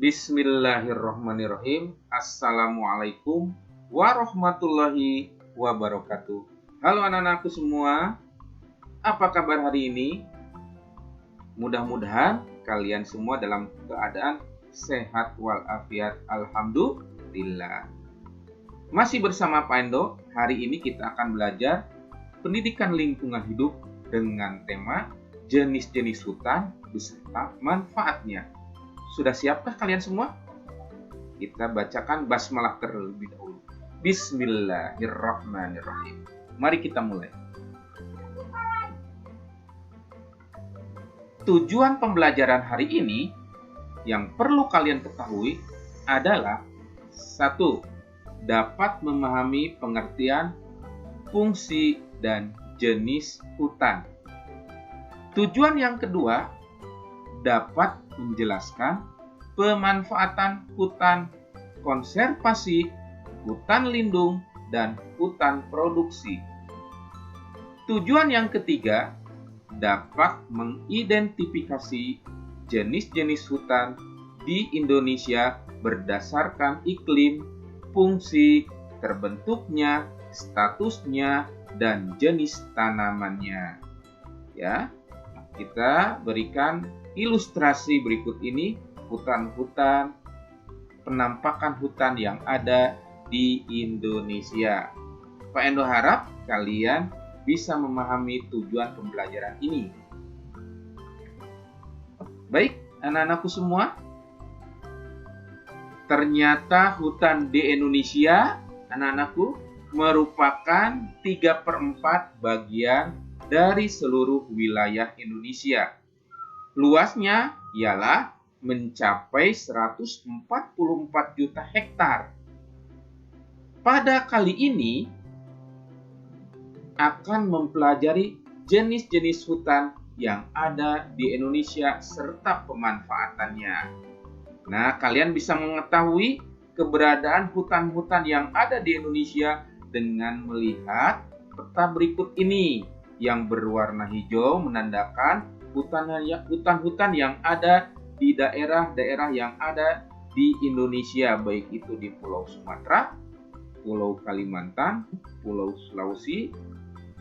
Bismillahirrahmanirrahim. Assalamualaikum warahmatullahi wabarakatuh. Halo anak-anakku semua, apa kabar hari ini? Mudah-mudahan kalian semua dalam keadaan sehat walafiat. Alhamdulillah. Masih bersama Pak Endo, hari ini kita akan belajar pendidikan lingkungan hidup dengan tema jenis-jenis hutan beserta manfaatnya. Sudah siapkah kalian semua? Kita bacakan basmalah terlebih dahulu. Bismillahirrahmanirrahim. Mari kita mulai. Tujuan pembelajaran hari ini yang perlu kalian ketahui adalah 1. Dapat memahami pengertian, fungsi, dan jenis hutan. Tujuan yang kedua, dapat menjelaskan pemanfaatan hutan konservasi, hutan lindung, dan hutan produksi. Tujuan yang ketiga, dapat mengidentifikasi jenis-jenis hutan di Indonesia berdasarkan iklim, fungsi, terbentuknya, statusnya, dan jenis tanamannya. Ya, kita berikan ilustrasi berikut ini, hutan-hutan, penampakan hutan yang ada di Indonesia. Pak Endo harap kalian bisa memahami tujuan pembelajaran ini. Baik, anak-anakku semua, ternyata hutan di Indonesia, anak-anakku, merupakan 3/4 bagian dari seluruh wilayah Indonesia. Luasnya ialah mencapai 144 juta hektar. Pada kali ini akan mempelajari jenis-jenis hutan yang ada di Indonesia serta pemanfaatannya. Nah, kalian bisa mengetahui keberadaan hutan-hutan yang ada di Indonesia dengan melihat peta berikut ini yang berwarna hijau menandakan hutan-hutan yang ada di daerah-daerah yang ada di Indonesia, baik itu di Pulau Sumatera, Pulau Kalimantan, Pulau Sulawesi,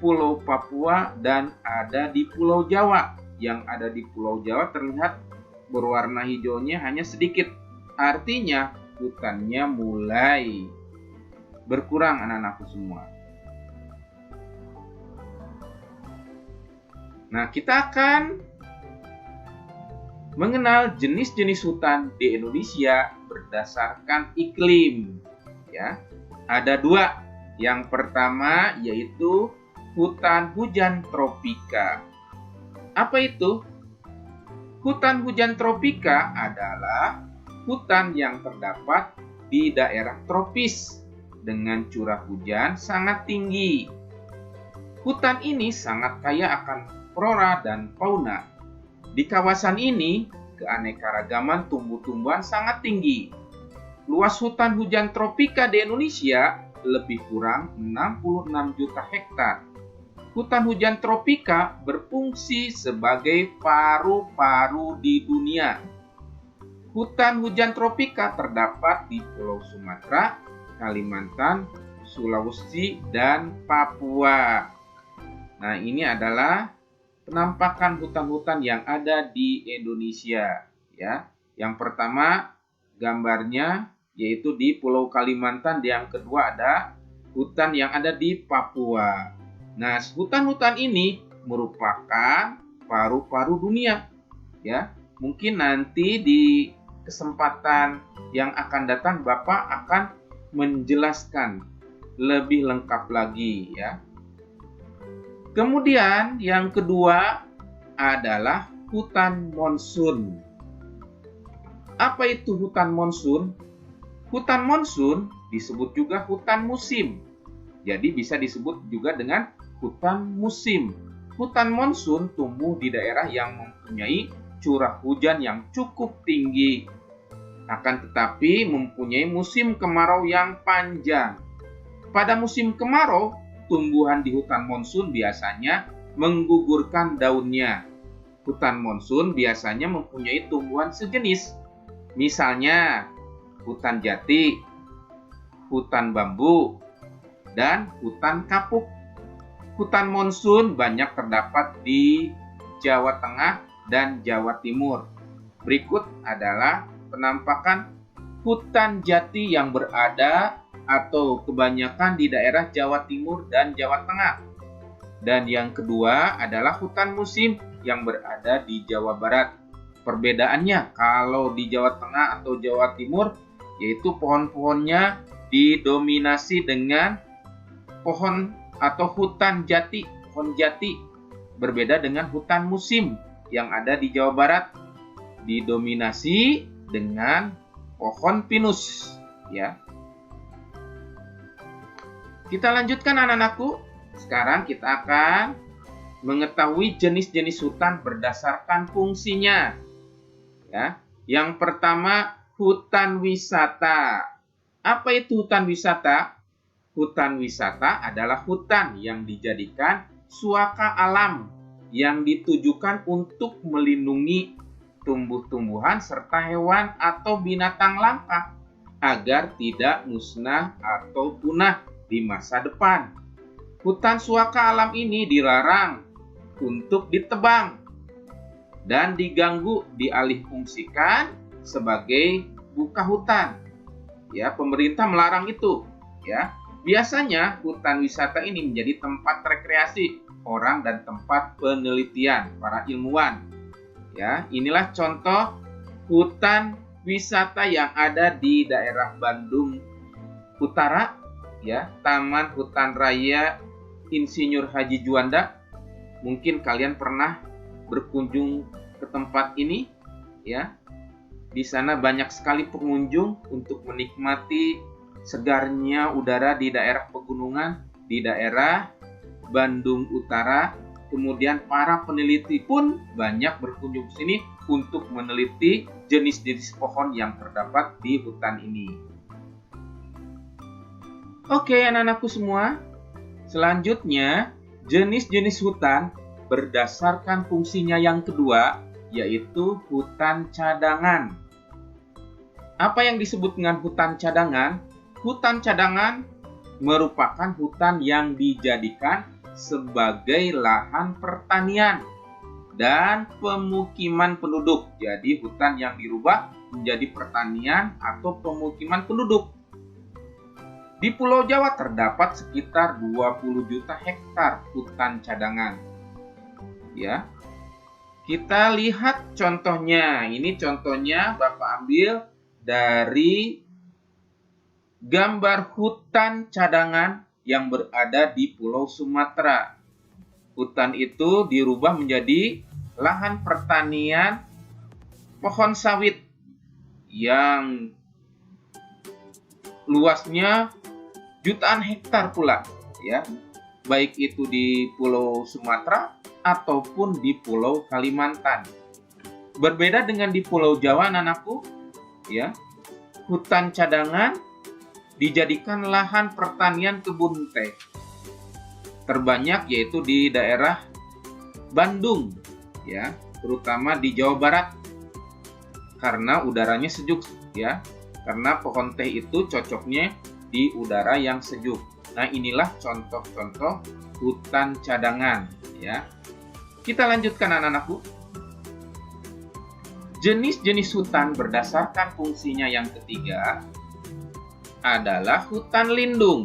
Pulau Papua, dan ada di Pulau Jawa. Yang ada di Pulau Jawa terlihat berwarna hijaunya hanya sedikit, artinya hutannya mulai berkurang anak-anakku semua. Nah, kita akan mengenal jenis-jenis hutan di Indonesia berdasarkan iklim. Ya, ada 2. Yang pertama yaitu hutan hujan tropika. Apa itu? Hutan hujan tropika adalah hutan yang terdapat di daerah tropis dengan curah hujan sangat tinggi. Hutan ini sangat kaya akan flora dan fauna. Di kawasan ini, keanekaragaman tumbuh-tumbuhan sangat tinggi. Luas hutan hujan tropika di Indonesia lebih kurang 66 juta hektar. Hutan hujan tropika berfungsi sebagai paru-paru di dunia. Hutan hujan tropika terdapat di Pulau Sumatera, Kalimantan, Sulawesi, dan Papua. Nah, ini adalah penampakan hutan-hutan yang ada di Indonesia, ya. Yang pertama gambarnya yaitu di Pulau Kalimantan, yang kedua ada hutan yang ada di Papua. Nah, hutan-hutan ini merupakan paru-paru dunia, ya. Mungkin nanti di kesempatan yang akan datang Bapak akan menjelaskan lebih lengkap lagi, ya. Kemudian yang kedua adalah hutan monsun. Apa itu hutan monsun? Hutan monsun disebut juga hutan musim. Jadi bisa disebut juga dengan hutan musim. Hutan monsun tumbuh di daerah yang mempunyai curah hujan yang cukup tinggi. Akan tetapi mempunyai musim kemarau yang panjang. Pada musim kemarau, tumbuhan di hutan monsun biasanya menggugurkan daunnya. Hutan monsun biasanya mempunyai tumbuhan sejenis Misalnya hutan jati, hutan bambu, dan hutan kapuk. Hutan monsun banyak terdapat di Jawa Tengah dan Jawa Timur. Berikut adalah penampakan hutan jati yang berada atau kebanyakan di daerah Jawa Timur dan Jawa Tengah. Dan yang kedua adalah hutan musim yang berada di Jawa Barat. Perbedaannya kalau di Jawa Tengah atau Jawa Timur, yaitu pohon-pohonnya didominasi dengan pohon atau hutan jati, pohon jati. Berbeda dengan hutan musim yang ada di Jawa Barat, didominasi dengan pohon pinus, ya. Kita lanjutkan anak-anakku. Sekarang kita akan mengetahui jenis-jenis hutan berdasarkan fungsinya. Ya. Yang pertama, hutan wisata. Apa itu hutan wisata? Hutan wisata adalah hutan yang dijadikan suaka alam yang ditujukan untuk melindungi tumbuh-tumbuhan serta hewan atau binatang langka agar tidak musnah atau punah di masa depan. Hutan suaka alam ini dilarang untuk ditebang dan diganggu dialihfungsikan sebagai buka hutan. Ya, pemerintah melarang itu, ya. Biasanya hutan wisata ini menjadi tempat rekreasi orang dan tempat penelitian para ilmuwan. Ya, inilah contoh hutan wisata yang ada di daerah Bandung Utara, ya, Taman Hutan Raya Insinyur Haji Juanda. Mungkin kalian pernah berkunjung ke tempat ini, ya. Di sana banyak sekali pengunjung untuk menikmati segarnya udara di daerah pegunungan, di daerah Bandung Utara. Kemudian para peneliti pun banyak berkunjung ke sini untuk meneliti jenis-jenis pohon yang terdapat di hutan ini. Oke, anak-anakku semua. Selanjutnya, jenis-jenis hutan berdasarkan fungsinya yang kedua, yaitu hutan cadangan. Apa yang disebut dengan hutan cadangan? Hutan cadangan merupakan hutan yang dijadikan sebagai lahan pertanian dan pemukiman penduduk. Jadi hutan yang dirubah menjadi pertanian atau pemukiman penduduk. Di Pulau Jawa terdapat sekitar 20 juta hektar hutan cadangan. Ya. Kita lihat contohnya. Ini contohnya Bapak ambil dari gambar hutan cadangan yang berada di Pulau Sumatera. Hutan itu dirubah menjadi lahan pertanian pohon sawit yang luasnya jutaan hektar pula, ya. Baik itu di Pulau Sumatera ataupun di Pulau Kalimantan. Berbeda dengan di Pulau Jawa, anak-anakku, ya. Hutan cadangan dijadikan lahan pertanian kebun teh. Terbanyak yaitu di daerah Bandung, ya, terutama di Jawa Barat. Karena udaranya sejuk, ya. Karena pohon teh itu cocoknya di udara yang sejuk. Nah, inilah contoh-contoh hutan cadangan, ya. Kita lanjutkan anak-anakku. Jenis-jenis hutan berdasarkan fungsinya yang ketiga adalah hutan lindung.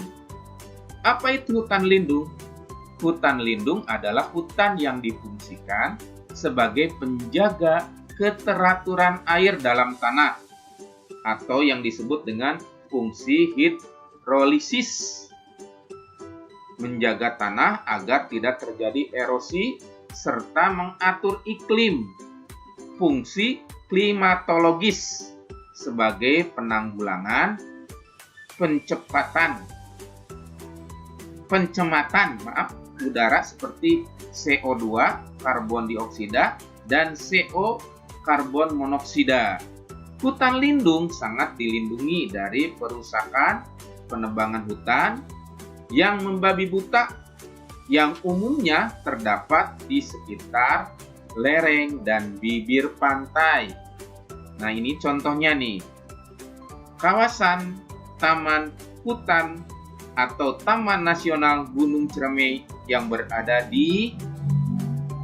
Apa itu hutan lindung? Hutan lindung adalah hutan yang difungsikan sebagai penjaga keteraturan air dalam tanah atau yang disebut dengan fungsi hidrolisis. Menjaga tanah agar tidak terjadi erosi serta mengatur iklim. Fungsi klimatologis sebagai penanggulangan pencematan udara seperti CO2, karbon dioksida, dan CO, karbon monoksida. Hutan lindung sangat dilindungi dari perusakan, penebangan hutan yang membabi buta yang umumnya terdapat di sekitar lereng dan bibir pantai. Nah, ini contohnya nih. Kawasan Taman Hutan atau Taman Nasional Gunung Ciremai yang berada di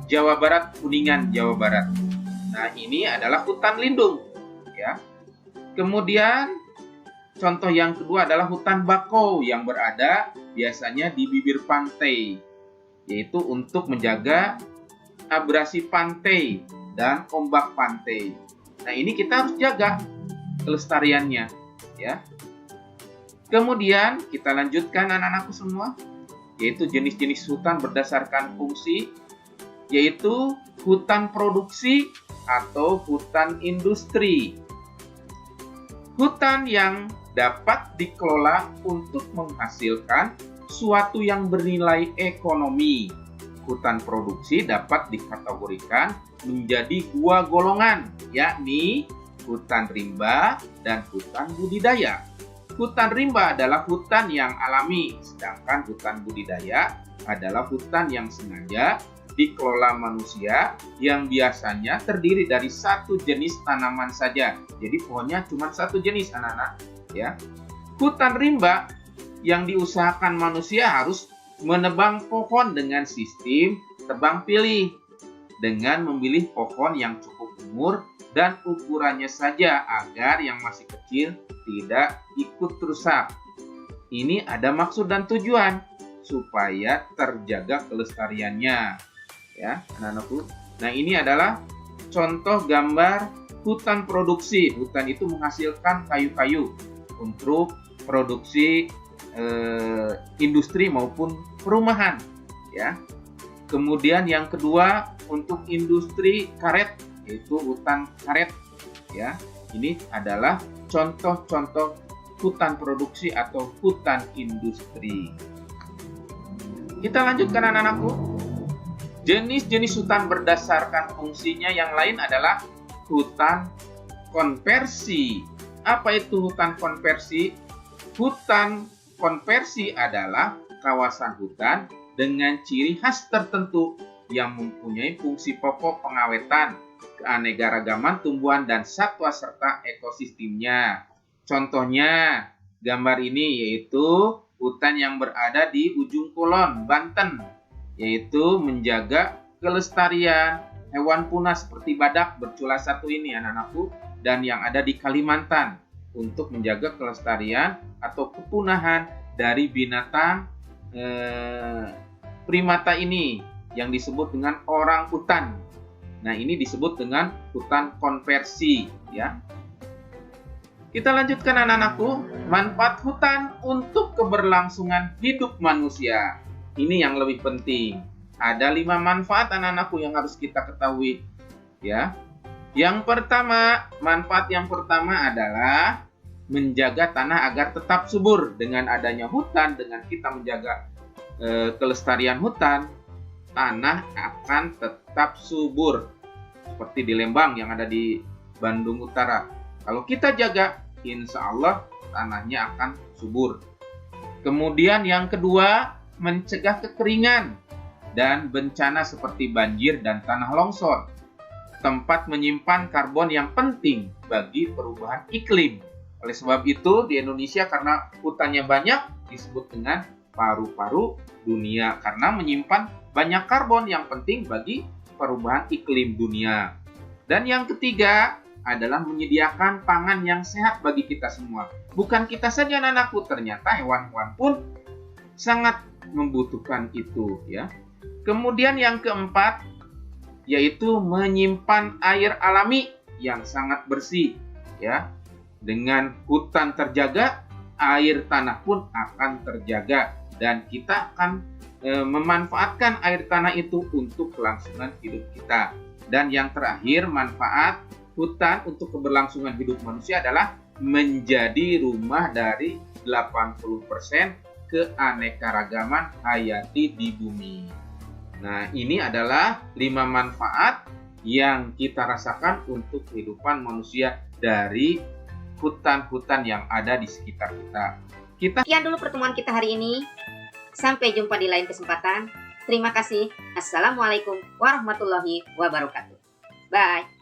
Jawa Barat, Kuningan, Jawa Barat. Nah, ini adalah hutan lindung, ya. Kemudian contoh yang kedua adalah hutan bakau yang berada biasanya di bibir pantai, yaitu untuk menjaga abrasi pantai dan ombak pantai. Nah, ini kita harus jaga kelestariannya, ya. Kemudian kita lanjutkan anak-anakku semua, yaitu jenis-jenis hutan berdasarkan fungsi, yaitu hutan produksi atau hutan industri. Hutan yang dapat dikelola untuk menghasilkan suatu yang bernilai ekonomi. Hutan produksi dapat dikategorikan menjadi dua golongan, yakni hutan rimba dan hutan budidaya. Hutan rimba adalah hutan yang alami, sedangkan hutan budidaya adalah hutan yang sengaja dikelola manusia yang biasanya terdiri dari satu jenis tanaman saja. Jadi pohonnya cuma satu jenis, anak-anak, ya. Hutan rimba yang diusahakan manusia harus menebang pohon dengan sistem tebang pilih, dengan memilih pohon yang cukup umur dan ukurannya saja agar yang masih kecil tidak ikut rusak. Ini ada maksud dan tujuan supaya terjaga kelestariannya, ya anak-anakku. Nah, ini adalah contoh gambar hutan produksi. Hutan itu menghasilkan kayu-kayu untuk produksi industri maupun perumahan, ya. Kemudian yang kedua untuk industri karet, yaitu hutan karet, ya. Ini adalah contoh-contoh hutan produksi atau hutan industri. Kita lanjutkan anak-anakku. Jenis-jenis hutan berdasarkan fungsinya yang lain adalah hutan konversi. Apa itu hutan konversi? Hutan konversi adalah kawasan hutan dengan ciri khas tertentu yang mempunyai fungsi pokok pengawetan, keanekaragaman tumbuhan dan satwa serta ekosistemnya. Contohnya gambar ini yaitu hutan yang berada di ujung kulon, Banten, yaitu menjaga kelestarian hewan punah seperti badak bercula satu ini anak-anakku, dan yang ada di Kalimantan untuk menjaga kelestarian atau kepunahan dari binatang primata ini yang disebut dengan orang hutan. Nah, ini disebut dengan hutan konversi, ya. Kita lanjutkan anak-anakku, manfaat hutan untuk keberlangsungan hidup manusia. Ini yang lebih penting. Ada 5 manfaat anak-anakku yang harus kita ketahui, ya. Yang pertama, manfaat yang pertama adalah menjaga tanah agar tetap subur. Dengan adanya hutan, dengan kita menjaga kelestarian hutan, tanah akan tetap subur. Seperti di Lembang yang ada di Bandung Utara. Kalau kita jaga, insya Allah tanahnya akan subur. Kemudian yang kedua, mencegah kekeringan dan bencana seperti banjir dan tanah longsor. Tempat menyimpan karbon yang penting bagi perubahan iklim. Oleh sebab itu, di Indonesia karena hutannya banyak, disebut dengan paru-paru dunia karena menyimpan banyak karbon yang penting bagi perubahan iklim dunia. Dan yang ketiga adalah menyediakan pangan yang sehat bagi kita semua. Bukan kita saja anak-anakku, ternyata hewan-hewan pun sangat membutuhkan itu, ya. Kemudian yang keempat yaitu menyimpan air alami yang sangat bersih, ya. Dengan hutan terjaga, air tanah pun akan terjaga dan kita akan memanfaatkan air tanah itu untuk kelangsungan hidup kita. Dan yang terakhir, manfaat hutan untuk keberlangsungan hidup manusia adalah menjadi rumah dari 80% keanekaragaman hayati di bumi. Nah, ini adalah 5 manfaat yang kita rasakan untuk kehidupan manusia dari hutan-hutan yang ada di sekitar kita. Sekian dulu pertemuan kita hari ini. Sampai jumpa di lain kesempatan. Terima kasih. Assalamualaikum warahmatullahi wabarakatuh. Bye.